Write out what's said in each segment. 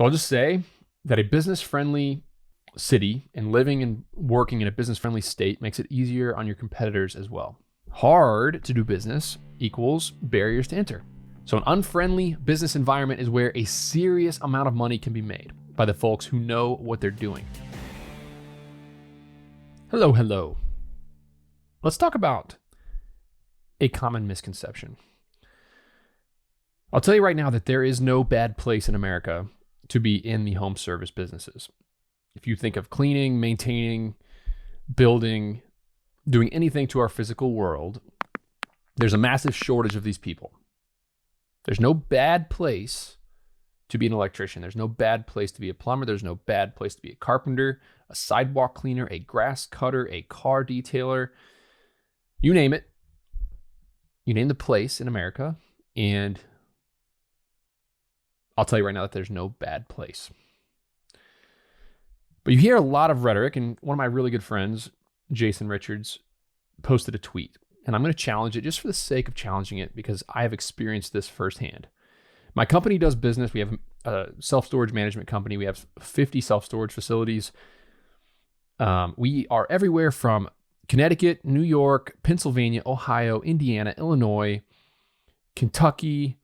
So I'll just say that a business-friendly city and living and working in a business-friendly state makes it easier on your competitors as well. Hard to do business equals barriers to enter. So an unfriendly business environment is where a serious amount of money can be made by the folks who know what they're doing. Hello. Let's talk about a common misconception. I'll tell you right now that there is no bad place in America to be in the home service businesses. If you think of cleaning, maintaining, building, doing anything to our physical world, there's a massive shortage of these people. There's no bad place to be an electrician. There's no bad place to be a plumber. There's no bad place to be a carpenter, a sidewalk cleaner, a grass cutter, a car detailer. You name it. You name the place in America, and I'll tell you right now that there's no bad place. But you hear a lot of rhetoric, and one of my really good friends, Jason Richards, posted a tweet. And I'm going to challenge it just for the sake of challenging it because I have experienced this firsthand. My company does business. We have a self-storage management company. We have 50 self-storage facilities. We are everywhere from Connecticut, New York, Pennsylvania, Ohio, Indiana, Illinois, Kentucky,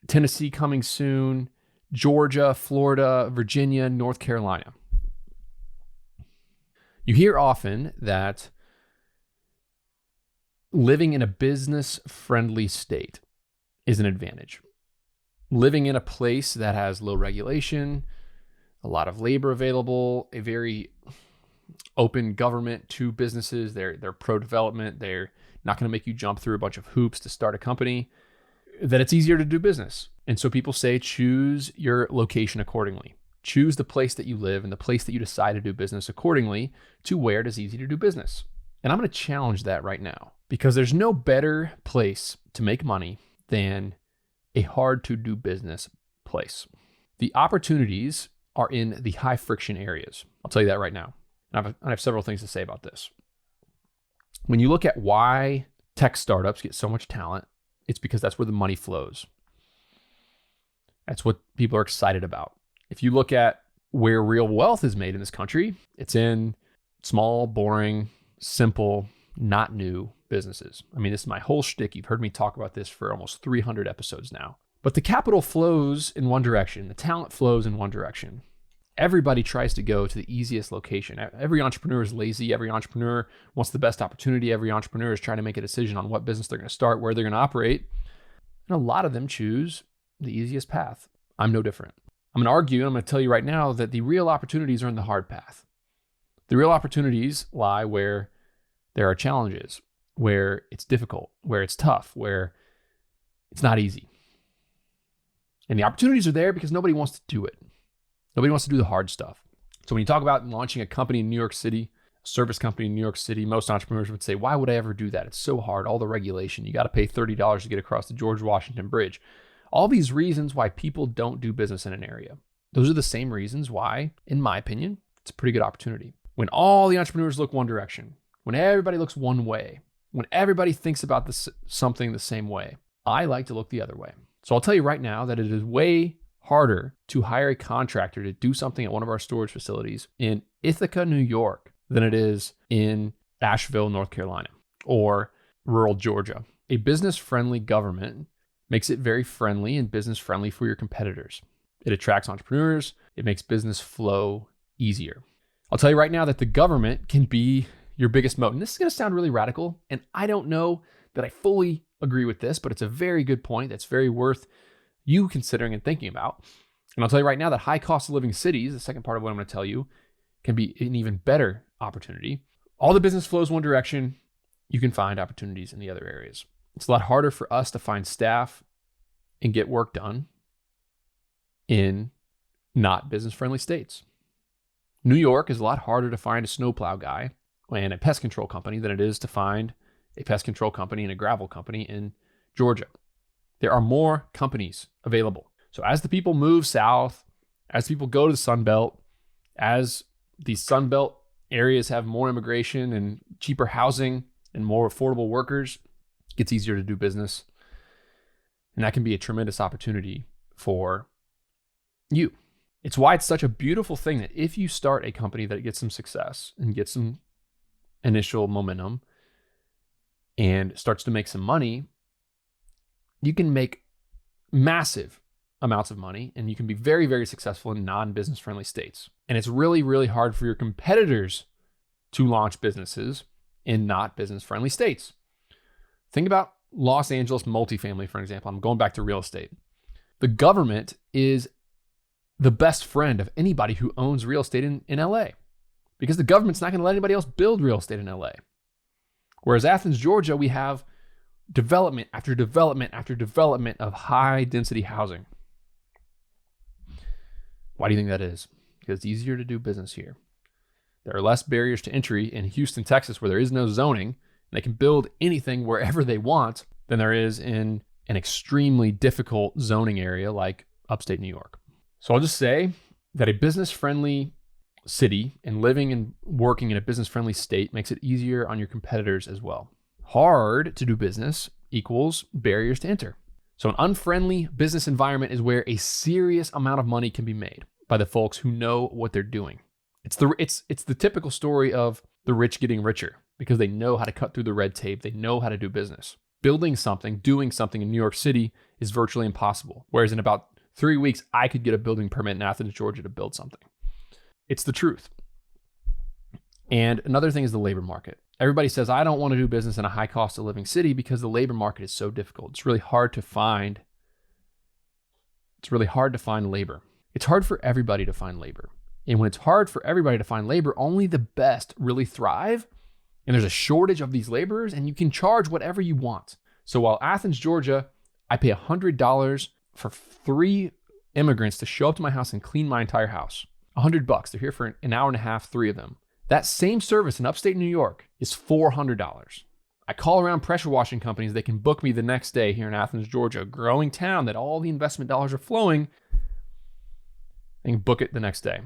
Tennessee coming soon, Georgia, Florida, Virginia, North Carolina. You hear often that living in a business-friendly state is an advantage. Living in a place that has low regulation, a lot of labor available, a very open government to businesses. They're pro-development. They're not going to make you jump through a bunch of hoops to start a company. That it's easier to do business. And so people say choose your location accordingly. Choose the place that you live and the place that you decide to do business accordingly to where it is easy to do business. And I'm going to challenge that right now because there's no better place to make money than a hard to do business place. The opportunities are in the high friction areas. I'll tell you that right now. And I have several things to say about this. When you look at why tech startups get so much talent, it's because that's where the money flows. That's what people are excited about. If you look at where real wealth is made in this country, it's in small, boring, simple, not new businesses. I mean, this is my whole shtick. You've heard me talk about this for almost 300 episodes now. But the capital flows in one direction. The talent flows in one direction. Everybody tries to go to the easiest location. Every entrepreneur is lazy. Every entrepreneur wants the best opportunity. Every entrepreneur is trying to make a decision on what business they're going to start, where they're going to operate. And a lot of them choose the easiest path. I'm no different. I'm going to argue, and I'm going to tell you right now that the real opportunities are in the hard path. The real opportunities lie where there are challenges, where it's difficult, where it's tough, where it's not easy. And the opportunities are there because nobody wants to do it. Nobody wants to do the hard stuff. So when you talk about launching a company in New York City, a service company in New York City, most entrepreneurs would say, why would I ever do that? It's so hard. All the regulation. You got to pay $30 to get across the George Washington Bridge. All these reasons why people don't do business in an area. Those are the same reasons why, in my opinion, it's a pretty good opportunity. When all the entrepreneurs look one direction, when everybody looks one way, when everybody thinks about something the same way, I like to look the other way. So I'll tell you right now that it is way harder to hire a contractor to do something at one of our storage facilities in Ithaca, New York, than it is in Asheville, North Carolina, or rural Georgia. A business-friendly government makes it very friendly and business-friendly for your competitors. It attracts entrepreneurs. It makes business flow easier. I'll tell you right now that the government can be your biggest moat. And this is going to sound really radical, and I don't know that I fully agree with this, but it's a very good point that's very worth you considering and thinking about. And I'll tell you right now that high cost of living cities, the second part of what I'm going to tell you, can be an even better opportunity. All the business flows one direction. You can find opportunities in the other areas. It's a lot harder for us to find staff and get work done in not business-friendly states. New York is a lot harder to find a snowplow guy and a pest control company than it is to find a pest control company and a gravel company in Georgia. There are more companies available. So as the people move south, as people go to the Sun Belt, as the Sun Belt areas have more immigration and cheaper housing and more affordable workers, it gets easier to do business. And that can be a tremendous opportunity for you. It's why it's such a beautiful thing that if you start a company that gets some success and gets some initial momentum and starts to make some money, you can make massive amounts of money and you can be very, very successful in non-business friendly states. And it's really, really hard for your competitors to launch businesses in not business friendly states. Think about Los Angeles multifamily, for example. I'm going back to real estate. The government is the best friend of anybody who owns real estate in LA, because the government's not going to let anybody else build real estate in LA. Whereas Athens, Georgia, we have development after development after development of high density housing. Why do you think that is? Because it's easier to do business here. There are less barriers to entry in Houston, Texas, where there is no zoning, and they can build anything wherever they want, than there is in an extremely difficult zoning area like upstate New York. So I'll just say that a business-friendly city and living and working in a business-friendly state makes it easier on your competitors as well. Hard to do business equals barriers to enter. So an unfriendly business environment is where a serious amount of money can be made by the folks who know what they're doing. It's the typical story of the rich getting richer because they know how to cut through the red tape. They know how to do business. Building something, doing something in New York City is virtually impossible. Whereas in about 3 weeks, I could get a building permit in Athens, Georgia to build something. It's the truth. And another thing is the labor market. Everybody says, I don't want to do business in a high cost of living city because the labor market is so difficult. It's really hard to find labor. It's hard for everybody to find labor. And when it's hard for everybody to find labor, only the best really thrive. And there's a shortage of these laborers and you can charge whatever you want. So while Athens, Georgia, I pay $100 for 3 immigrants to show up to my house and clean my entire house. $100. They're here for an hour and a half, 3 of them. That same service in upstate New York is $400. I call around pressure washing companies. They can book me the next day here in Athens, Georgia, a growing town that all the investment dollars are flowing. They can book it the next day.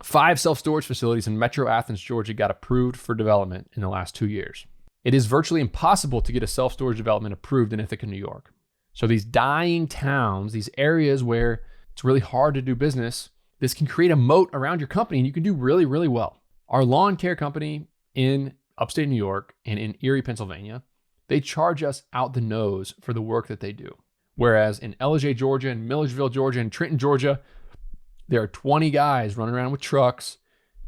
5 self-storage facilities in Metro Athens, Georgia got approved for development in the last 2 years. It is virtually impossible to get a self-storage development approved in Ithaca, New York. So these dying towns, these areas where it's really hard to do business, this can create a moat around your company and you can do really, really well. Our lawn care company in upstate New York and in Erie, Pennsylvania, they charge us out the nose for the work that they do. Whereas in Ellijay, Georgia, and Milledgeville, Georgia, and Trenton, Georgia, there are 20 guys running around with trucks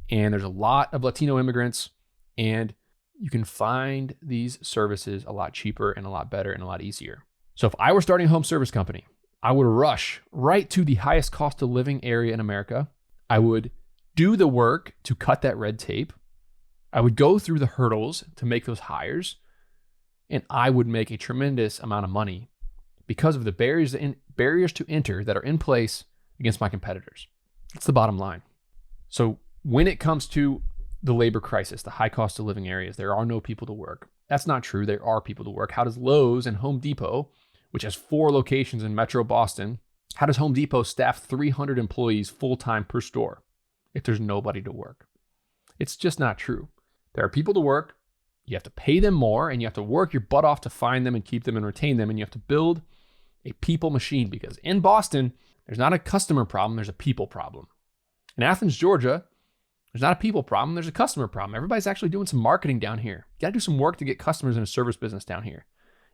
and there's a lot of Latino immigrants and you can find these services a lot cheaper and a lot better and a lot easier. So if I were starting a home service company, I would rush right to the highest cost of living area in America. I would do the work to cut that red tape. I would go through the hurdles to make those hires, and I would make a tremendous amount of money because of the barriers to enter that are in place against my competitors. That's the bottom line. So when it comes to the labor crisis, the high cost of living areas, there are no people to work. That's not true. There are people to work. How does Lowe's and Home Depot, which has 4 locations in Metro Boston, how does Home Depot staff 300 employees full-time per store if there's nobody to work? It's just not true. There are people to work. You have to pay them more and you have to work your butt off to find them and keep them and retain them. And you have to build a people machine because in Boston, there's not a customer problem. There's a people problem. In Athens, Georgia, there's not a people problem. There's a customer problem. Everybody's actually doing some marketing down here. You got to do some work to get customers in a service business down here.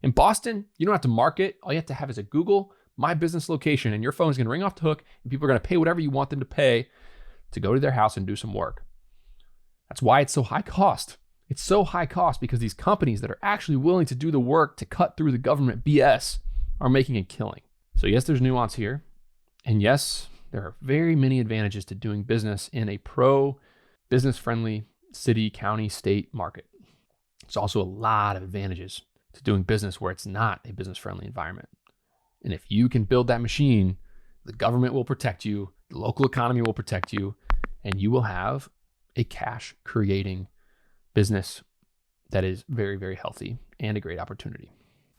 In Boston, you don't have to market. All you have to have is a Google My Business location and your phone's going to ring off the hook and people are going to pay whatever you want them to pay to go to their house and do some work. That's why it's so high cost. It's so high cost because these companies that are actually willing to do the work to cut through the government BS are making a killing. So yes, there's nuance here. And yes, there are very many advantages to doing business in a pro-business-friendly city, county, state market. There's also a lot of advantages to doing business where it's not a business-friendly environment. And if you can build that machine, the government will protect you, the local economy will protect you, and you will have a cash-creating business that is very, very healthy and a great opportunity.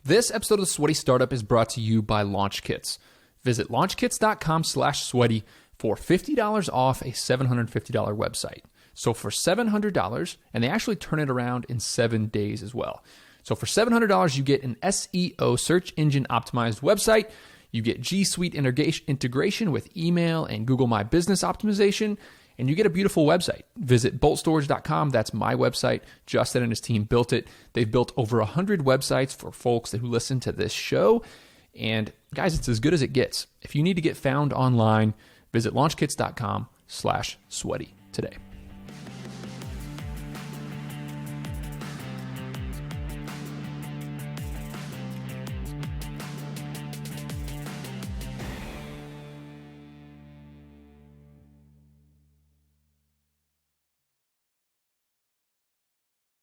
This episode of Sweaty Startup is brought to you by LaunchKits. Visit launchkits.com/sweaty for $50 off a $750 website. So for $700, and they actually turn it around in 7 days as well. So for $700, you get an SEO search engine optimized website. You get G Suite integration with email and Google My Business optimization, and you get a beautiful website. Visit boltstorage.com. That's my website. Justin and his team built it. They've built over 100 websites for folks who listen to this show. And guys, it's as good as it gets. If you need to get found online, visit launchkits.com/sweaty today.